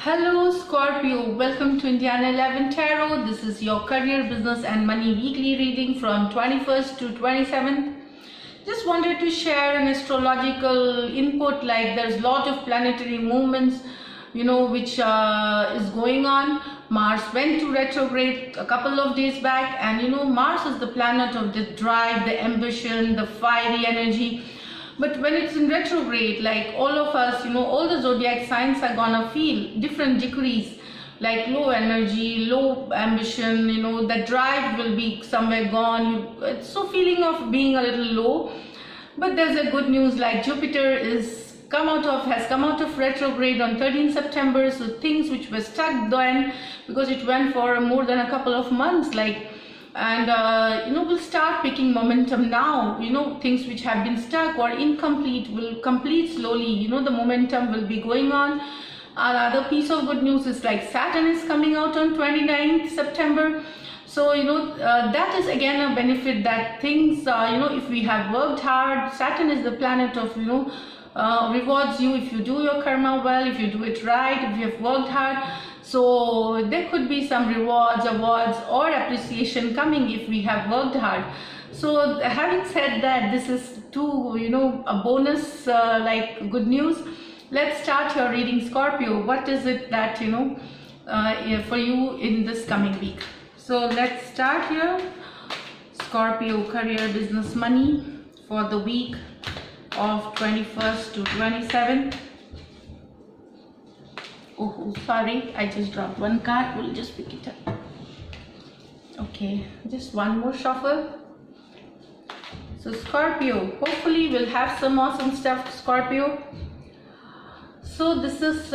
Hello Scorpio, welcome to Indiana 11 Tarot. This is your career, business and money weekly reading from 21st to 27th. Just wanted to share an astrological input, like there's a lot of planetary movements, which is going on. Mars went to retrograde a couple of days back, and Mars is the planet of the drive, the ambition, the fiery energy. But when it's in retrograde, like all of us, all the zodiac signs are gonna feel different degrees, like low energy, low ambition, the drive will be somewhere gone. It's so feeling of being a little low. But there's a good news, like Jupiter has come out of retrograde on 13 September. So things which were stuck then, because it went for more than a couple of months, we'll start picking momentum now. Things which have been stuck or incomplete will complete slowly. The momentum will be going on. Another piece of good news is like Saturn is coming out on 29th September. So that is again a benefit, that things if we have worked hard, Saturn is the planet of rewards you if you do your karma well, if you do it right, if you have worked hard. So there could be some rewards, awards or appreciation coming if we have worked hard. So having said that, this is a bonus like good news. Let's start your reading, Scorpio. What is it that for you in this coming week? So let's start here. Scorpio, career, business, money for the week of 21st to 27th. Oh, sorry, I just dropped one card. We'll just pick it up. Okay, just one more shuffle. So Scorpio, hopefully we'll have some awesome stuff, Scorpio. So this is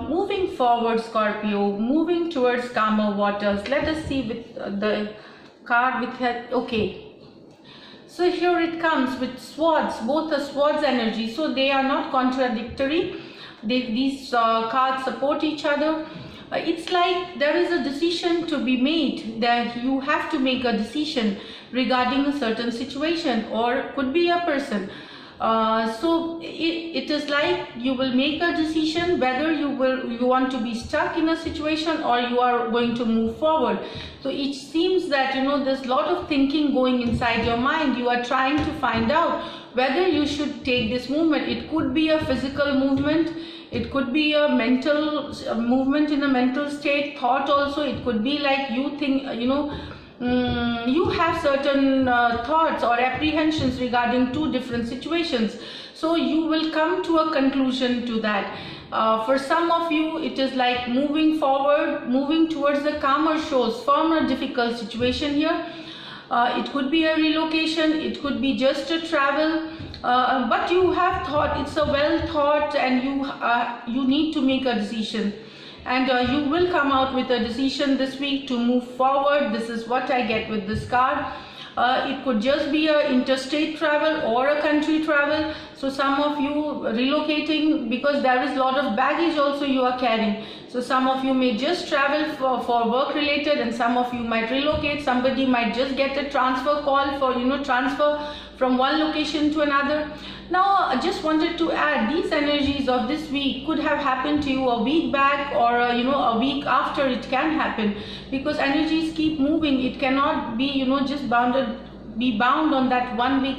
moving forward, Scorpio, moving towards calmer waters. Let us see with the card with it. Okay, so here it comes with swords, both the swords energy. So they are not contradictory. These cards support each other. It's like there is a decision to be made, that you have to make a decision regarding a certain situation, or could be a person. So it is like you will make a decision whether you want to be stuck in a situation or you are going to move forward. So it seems that there's a lot of thinking going inside your mind. You are trying to find out whether you should take this movement. It could be a physical movement, it could be a mental movement in a mental state, thought also. It could be like you think you have certain thoughts or apprehensions regarding two different situations. So you will come to a conclusion to that. For some of you, it is like moving forward, moving towards the calmer shores from a difficult situation here. It could be a relocation, it could be just a travel, but you have thought, it's a well thought, and you need to make a decision. And you will come out with a decision this week to move forward. This is what I get with this card. It could just be a interstate travel or a country travel. So some of you relocating, because there is a lot of baggage also you are carrying. So some of you may just travel for work related, and some of you might relocate. Somebody might just get a transfer call for transfer from one location to another. Now I just wanted to add, these energies of this week could have happened to you a week back, or a week after it can happen, because energies keep moving. It cannot be just be bound on that 1 week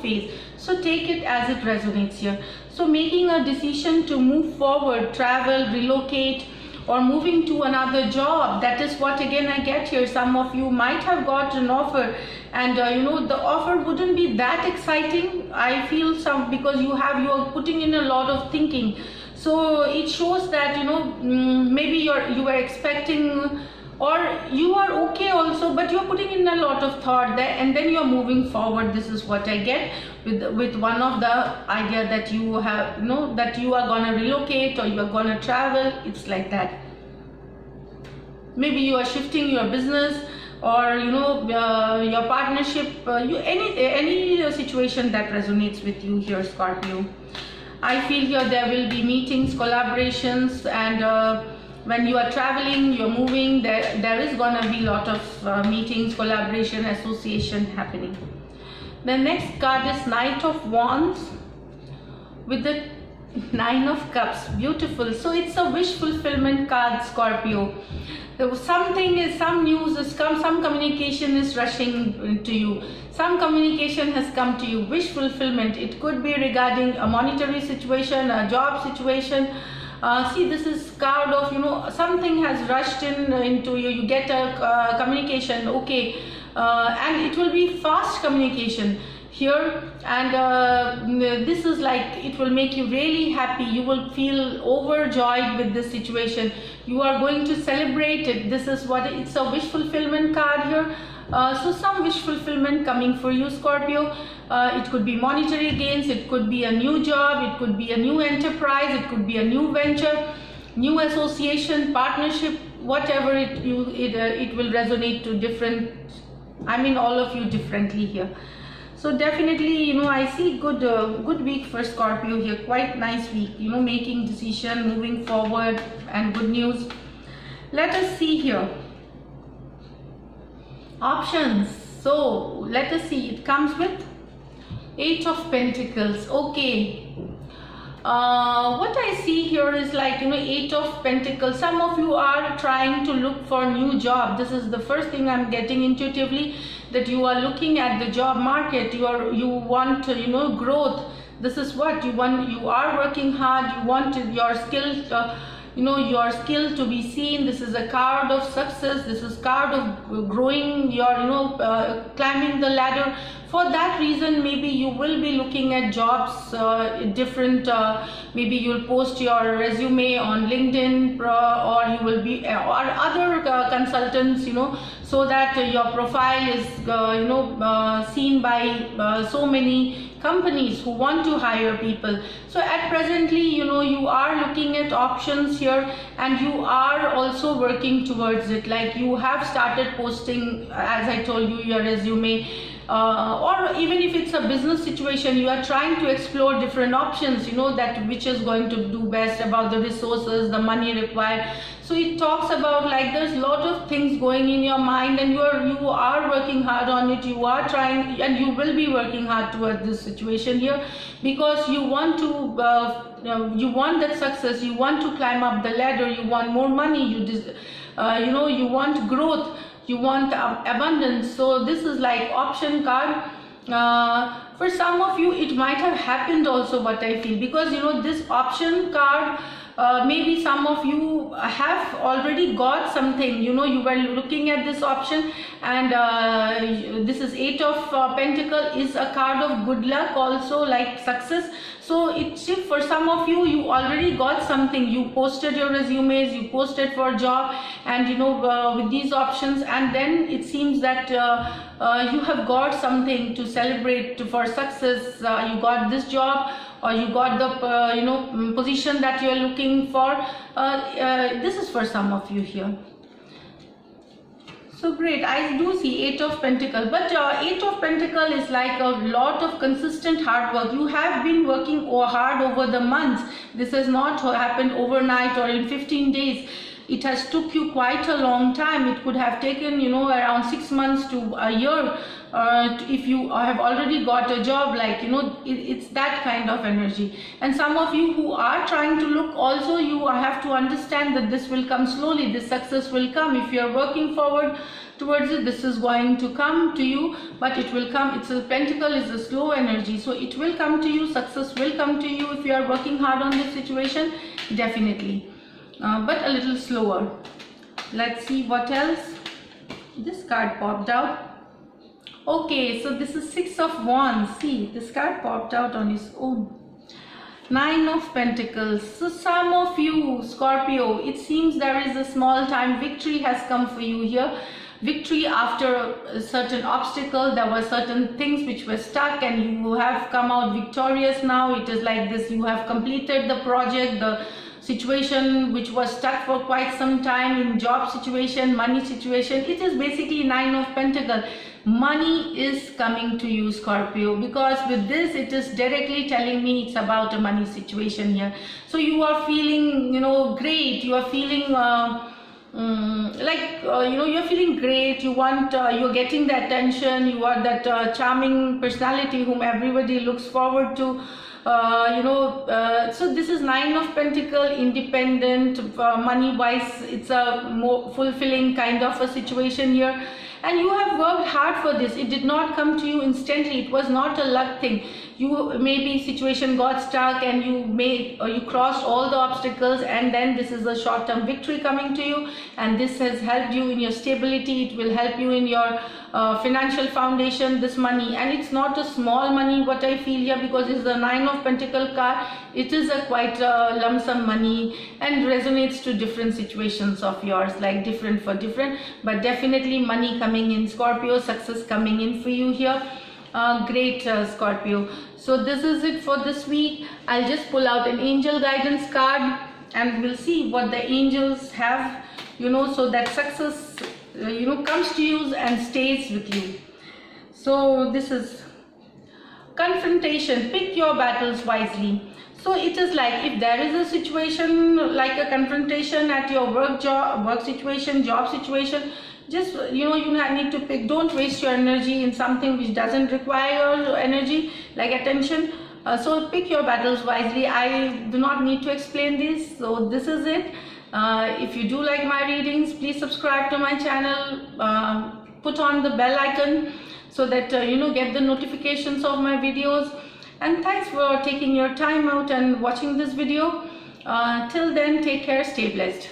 phase. So take it as it resonates here. So making a decision to move forward, travel, relocate, or moving to another job, that is what again I get here. Some of you might have got an offer, and the offer wouldn't be that exciting, I feel, because you are putting in a lot of thinking. So it shows that maybe you were expecting, or you are okay also, but you're putting in a lot of thought there, and then you're moving forward. This is what I get with one of the idea that you have, that you are gonna relocate or you are gonna travel. It's like that. Maybe you are shifting your business, or your partnership, any situation that resonates with you here, Scorpio. I feel here there will be meetings, collaborations, and when you are traveling, you're moving, there is gonna be a lot of meetings, collaboration, association happening. The next card is Knight of Wands with the Nine of Cups, beautiful. So it's a wish fulfillment card, Scorpio. Something is, some news has come, some communication is rushing to you, some communication has come to you. Wish fulfillment, it could be regarding a monetary situation, a job situation. See, this is card of, you know, something has rushed into you. You get a communication, okay, and it will be fast communication here, and this is like, it will make you really happy. You will feel overjoyed with this situation. You are going to celebrate it. This is what it's a wish fulfillment card here. So some wish fulfillment coming for you, Scorpio. It could be monetary gains, it could be a new job, it could be a new enterprise, it could be a new venture, new association, partnership, whatever it will resonate to different, I mean all of you differently here. So definitely, you know, I see good week for Scorpio here, quite nice week, you know, making decision, moving forward, and good news. Let us see here. Options. So let us see, it comes with Eight of Pentacles. Okay. What I see here is like, you know, Eight of Pentacles. Some of you are trying to look for a new job. This is the first thing I'm getting intuitively, that you are looking at the job market. You want, you know, growth. This is what you want. You are working hard. You want your skill, you know, your skill to be seen. This is a card of success. This is card of growing your, you know, climbing the ladder. For that reason, maybe you will be looking at jobs, different, maybe you'll post your resume on LinkedIn, or you will be, or other consultants, you know, so that your profile is, you know, seen by so many companies who want to hire people. So at presently, you know, you are looking at options here, and you are also working towards it. Like you have started posting, as I told you, your resume. Or even if it's a business situation, you are trying to explore different options, you know, that which is going to do best, about the resources, the money required. So it talks about like there's a lot of things going in your mind, and you are working hard on it. You are trying, and you will be working hard towards this situation here, because you want to you want that success. You want to climb up the ladder. You want more money. You know, you want growth. You want abundance. So this is like option card. For some of you, it might have happened also, what I feel, because, you know, this option card, maybe some of you have already got something, you know, you were looking at this option, and this is Eight of Pentacle is a card of good luck also, like success. So it's, for some of you, you already got something. You posted your resumes, you posted for a job, and, you know, with these options, and then it seems that you have got something to celebrate for success. You got this job, or you got the you know, position that you are looking for. This is for some of you here. So great, I do see Eight of Pentacles, but Eight of Pentacles is like a lot of consistent hard work. You have been working hard over the months. This has not happened overnight or in 15 days. It has took you quite a long time. It could have taken, you know, around 6 months to a year, if you have already got a job, like, you know, it's that kind of energy. And some of you who are trying to look also, you have to understand that this will come slowly. This success will come. If you are working forward towards it, this is going to come to you, but it will come. It's a pentacle, is a slow energy, so it will come to you. Success will come to you if you are working hard on this situation, definitely, but a little slower. Let's see what else. This card popped out. Okay, so this is Six of Wands. See, this card popped out on its own. Nine of Pentacles. So some of you, Scorpio, it seems there is a small time victory has come for you here. Victory after a certain obstacle. There were certain things which were stuck, and you have come out victorious now. It is like this, you have completed the project, the situation which was stuck for quite some time, in job situation, money situation. It is basically Nine of Pentacles. Money is coming to you, Scorpio, because with this it is directly telling me it's about a money situation here. So you are feeling, you know, great. You are feeling you know, you're feeling great. You want, you're getting the attention. You are that charming personality whom everybody looks forward to. So this is Nine of Pentacles, independent, money wise it's a more fulfilling kind of a situation here, and you have worked hard for this. It did not come to you instantly. It was not a luck thing. You maybe situation got stuck and you crossed all the obstacles, and then this is a short-term victory coming to you, and this has helped you in your stability. It will help you in your financial foundation, this money. And it's not a small money what I feel here, because it's the Nine of Pentacles card. It is a quite lump sum money and resonates to different situations of yours, like different for different, but definitely money coming in, Scorpio, success coming in for you here. Great, Scorpio. So this is it for this week. I'll just pull out an angel guidance card and we'll see what the angels have, so that success comes to you and stays with you. So this is confrontation. Pick your battles wisely. So it is like, if there is a situation like a confrontation at your work situation, job situation, just you need to pick. Don't waste your energy in something which doesn't require your energy, like attention. So pick your battles wisely. I do not need to explain this. So this is it. If you do like my readings, please subscribe to my channel, put on the bell icon so that get the notifications of my videos. And thanks for taking your time out and watching this video. Till then, take care, stay blessed.